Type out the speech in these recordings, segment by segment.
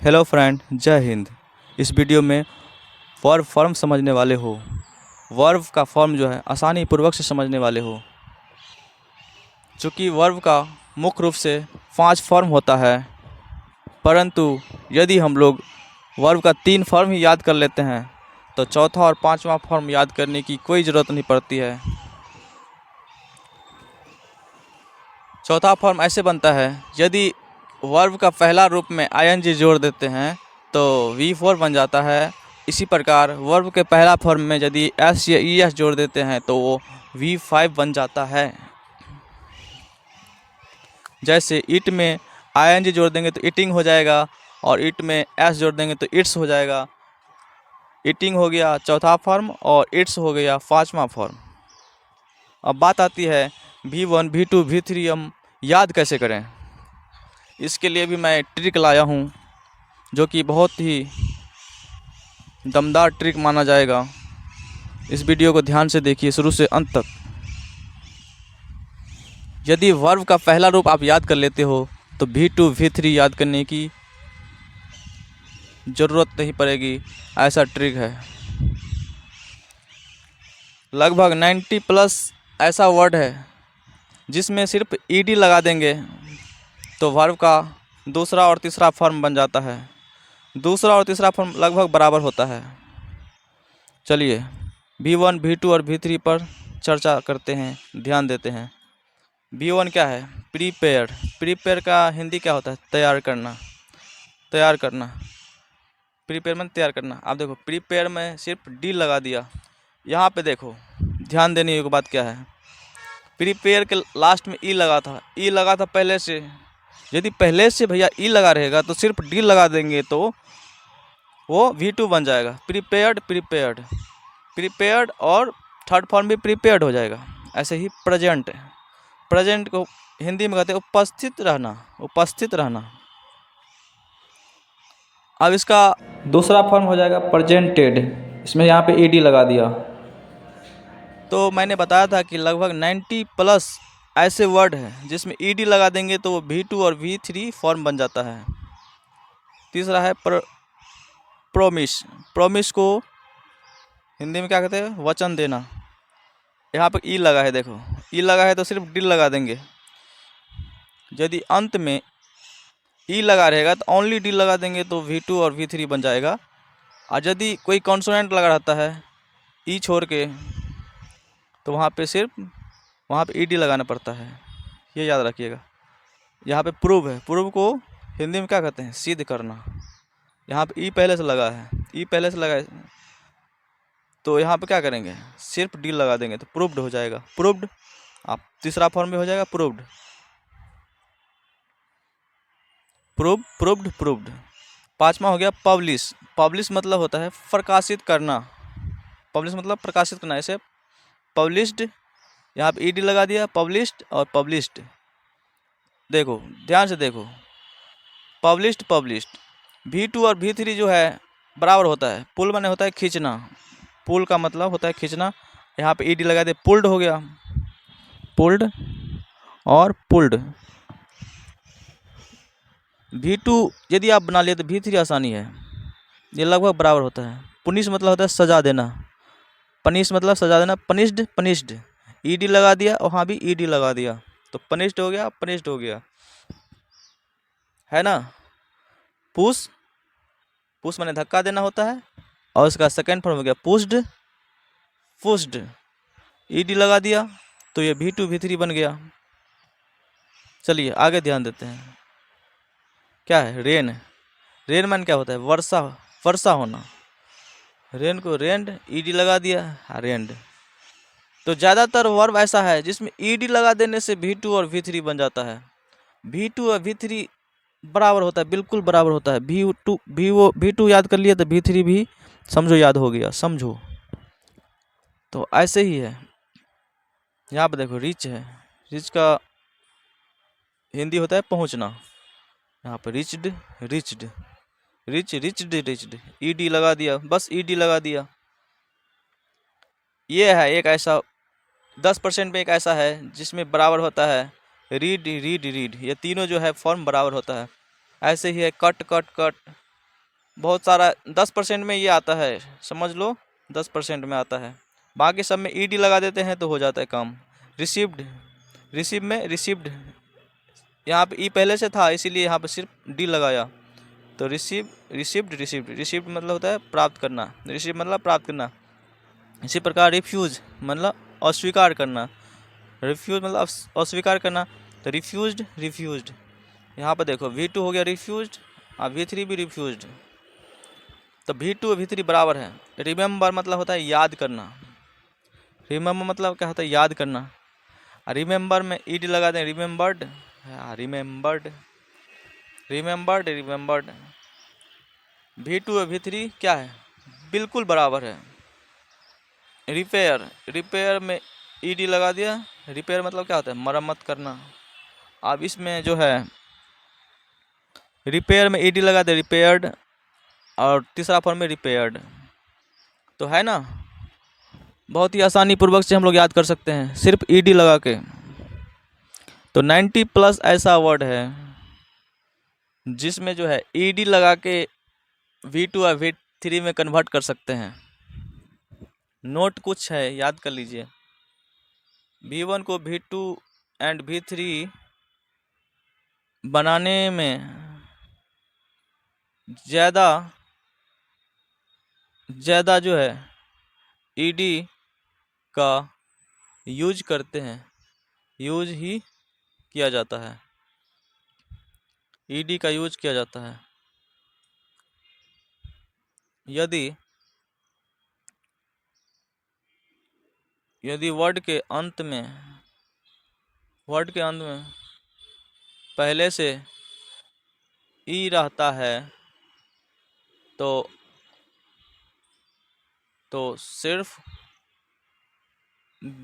Hello friend, जय हिंद। इस video में वर्ब फॉर्म समझने वाले हो। वर्ब का फॉर्म जो है आसानी पूर्वक से समझने वाले हो। चूँकि वर्ब का मुख्य रूप से 5 फॉर्म होता है, परंतु यदि हम लोग वर्ब का 3 फॉर्म ही याद कर लेते हैं तो चौथा और 5वां फॉर्म याद करने की कोई ज़रूरत नहीं पड़ती है। चौथा फॉर्म ऐसे बनता है, यदि वर्ब का पहला रूप में आईएनजी जोड़ देते हैं तो V4 बन जाता है। इसी प्रकार वर्ब के पहला फॉर्म में यदि एस या ES जोड़ देते हैं तो वो V5 बन जाता है। जैसे इट में आईएनजी जोड़ देंगे तो ईटिंग हो जाएगा, और इट में एस जोड़ देंगे तो इट्स हो जाएगा। ईटिंग हो गया चौथा फॉर्म और इट्स हो गया 5वां फॉर्म। अब बात आती है V1, V2, V3 हम याद कैसे करें। इसके लिए भी मैं ट्रिक लाया हूँ, जो कि बहुत ही दमदार ट्रिक माना जाएगा। इस वीडियो को ध्यान से देखिए शुरू से अंत तक। यदि वर्ब का पहला रूप आप याद कर लेते हो तो V2, V3 याद करने की ज़रूरत नहीं पड़ेगी। ऐसा ट्रिक है। लगभग 90+ ऐसा वर्ड है जिसमें सिर्फ ईडी लगा देंगे तो वर्ब का दूसरा और तीसरा फॉर्म बन जाता है। दूसरा और तीसरा फॉर्म लगभग बराबर होता है। चलिए V1, V2 और V3 पर चर्चा करते हैं, ध्यान देते हैं। V1 क्या है? प्रीपेयर। प्रीपेयर का हिंदी क्या होता है? तैयार करना। तैयार करना, प्रीपेयर में तैयार करना। आप देखो प्रीपेयर में सिर्फ डी लगा दिया। यहाँ पे देखो, ध्यान देने की बात क्या है, प्रीपेयर के लास्ट में ई लगा था। ई लगा था पहले से। यदि पहले से भैया ई लगा रहेगा तो सिर्फ डी लगा देंगे तो वो V2 बन जाएगा। प्रीपेयर्ड, प्रीपेयर्ड, प्रीपेयर्ड, और थर्ड फॉर्म भी प्रीपेयर्ड हो जाएगा। ऐसे ही प्रेजेंट। प्रेजेंट को हिंदी में कहते हैं उपस्थित रहना। उपस्थित रहना। अब इसका दूसरा फॉर्म हो जाएगा प्रेजेंटेड। इसमें यहाँ पे ईडी लगा दिया। तो मैंने बताया था कि लगभग 90+ ऐसे वर्ड हैं जिसमें ईडी लगा देंगे तो वो V2 और V3 फॉर्म बन जाता है। तीसरा है प्रोमिस। प्रोमिस को हिंदी में क्या कहते हैं? वचन देना। यहाँ पर ई लगा है, देखो ई लगा है तो सिर्फ डी लगा देंगे। यदि अंत में ई लगा रहेगा तो ओनली डी लगा देंगे तो V2 और V3 बन जाएगा। और यदि कोई कॉन्सोनेंट लगा रहता है ई छोड़ के तो वहाँ पे ईडी लगाना पड़ता है। ये याद रखिएगा। यहाँ पे प्रूव है। प्रूव को हिंदी में क्या कहते हैं? सिद्ध करना। यहाँ पे ई पहले से लगा है। ई पहले से लगा है तो यहाँ पे क्या करेंगे? सिर्फ डी लगा देंगे तो प्रूव्ड हो जाएगा। प्रूव्ड। आप तीसरा फॉर्म में हो जाएगा प्रूव्ड। Proved, proved. 5वां हो गया पब्लिश। पब्लिश मतलब होता है प्रकाशित करना। पब्लिश मतलब प्रकाशित करना। ऐसे पब्लिश्ड, यहाँ पे ईडी लगा दिया, पब्लिश्ड और पब्लिश्ड। देखो ध्यान से देखो, पब्लिश्ड, पब्लिश्ड। V2 और V3 जो है बराबर होता है। पुल माने होता है खींचना। पुल का मतलब होता है खींचना। यहाँ पे ईडी लगा दे, पुल्ड हो गया। पुल्ड और पुल्ड। V2 यदि आप बना लिए तो V3 आसानी है। ये लगभग बराबर होता है। पुनिश मतलब होता है सजा देना। पनिश मतलब सजा देना। Punished, punished. ईडी लगा दिया और वहाँ भी ईडी लगा दिया तो पनिश्ड हो गया, पनिश्ड हो गया, है ना। पुश, पुश माने धक्का देना होता है, और उसका सेकेंड फॉर्म हो गया पुश्ड, पुश्ड। ईडी लगा दिया तो ये V2 V3 बन गया। चलिए आगे ध्यान देते हैं। क्या है? रेन। रेन मैन क्या होता है? वर्षा, वर्षा होना। रेन को रेंड, ईडी लगा दिया, रेंड। तो ज़्यादातर वर्ब ऐसा है जिसमें ईडी लगा देने से V2 और V3 बन जाता है। V2 और V3 बराबर होता है, बिल्कुल बराबर होता है। V2 याद कर लिए तो V3 भी समझो याद हो गया, समझो। तो ऐसे ही है। यहाँ पर देखो रिच है। रिच का हिंदी होता है पहुँचना। यहाँ पर reached, reached, reach, reached, reached. ED लगा दिया, बस ईडी लगा दिया। ये है एक ऐसा 10% में एक ऐसा है जिसमें बराबर होता है रीड, रीड, रीड। ये तीनों जो है फॉर्म बराबर होता है। ऐसे ही है कट, कट, कट, बहुत सारा 10% में ये आता है, समझ लो 10% में आता है। बाकी सब में ईडी लगा देते हैं तो हो जाता है काम। रिसीव्ड, रिसीव में रिसीव्ड, यहाँ पे ई पहले से था इसीलिए यहाँ पे सिर्फ डी लगाया, तो रिसीव रिसीव्ड रिसीव्ड, रिसीव्ड मतलब होता है प्राप्त करना, रिसीव मतलब प्राप्त करना। इसी प्रकार रिफ्यूज मतलब अस्वीकार करना, रिफ्यूज मतलब अस्वीकार करना, तो रिफ्यूज्ड रिफ्यूज्ड। यहाँ पर देखो V2 हो गया रिफ्यूज्ड और V3 भी रिफ्यूज्ड, तो V2 और V3 बराबर है। रिमेंबर मतलब होता है याद करना, रिमेंबर मतलब क्या होता है याद करना। रिमेंबर में ईडी लगा दें, remembered, remembered remembered remembered. V2 और V3 क्या है, बिल्कुल बराबर है। रिपेयर, रिपेयर में ईडी लगा दिया, रिपेयर मतलब क्या होता है मरम्मत करना। अब इसमें जो है रिपेयर में ईडी लगा दे रिपेयर्ड, और तीसरा फॉर्म में रिपेयर्ड, तो है ना। बहुत ही आसानी पूर्वक से हम लोग याद कर सकते हैं सिर्फ ईडी लगा के। तो 90+ ऐसा वर्ड है जिसमें जो है ईडी लगा के V2 और V3 में कन्वर्ट कर सकते हैं। नोट कुछ है, याद कर लीजिए। V1 को V2 एंड V3 बनाने में ज़्यादा जो है ईडी का यूज करते हैं, यूज ही किया जाता है, ईडी का यूज किया जाता है। यदि वर्ड के अंत में पहले से ई रहता है तो सिर्फ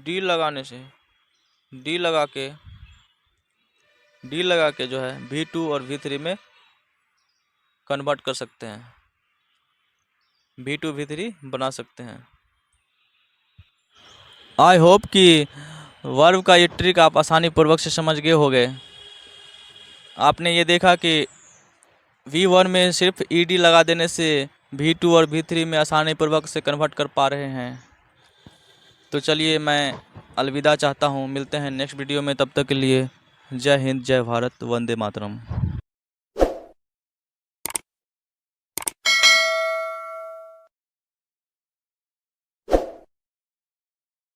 डी लगा के जो है V2 और V3 में कन्वर्ट कर सकते हैं, V2 V3 बना सकते हैं। आई होप कि वर्ब का ये ट्रिक आप आसानी पूर्वक से समझ गए होंगे। आपने ये देखा कि V1 में सिर्फ ईडी लगा देने से V2 और V3 में आसानी पूर्वक से कन्वर्ट कर पा रहे हैं। तो चलिए मैं अलविदा चाहता हूँ, मिलते हैं नेक्स्ट वीडियो में, तब तक के लिए जय हिंद, जय भारत, वंदे मातरम।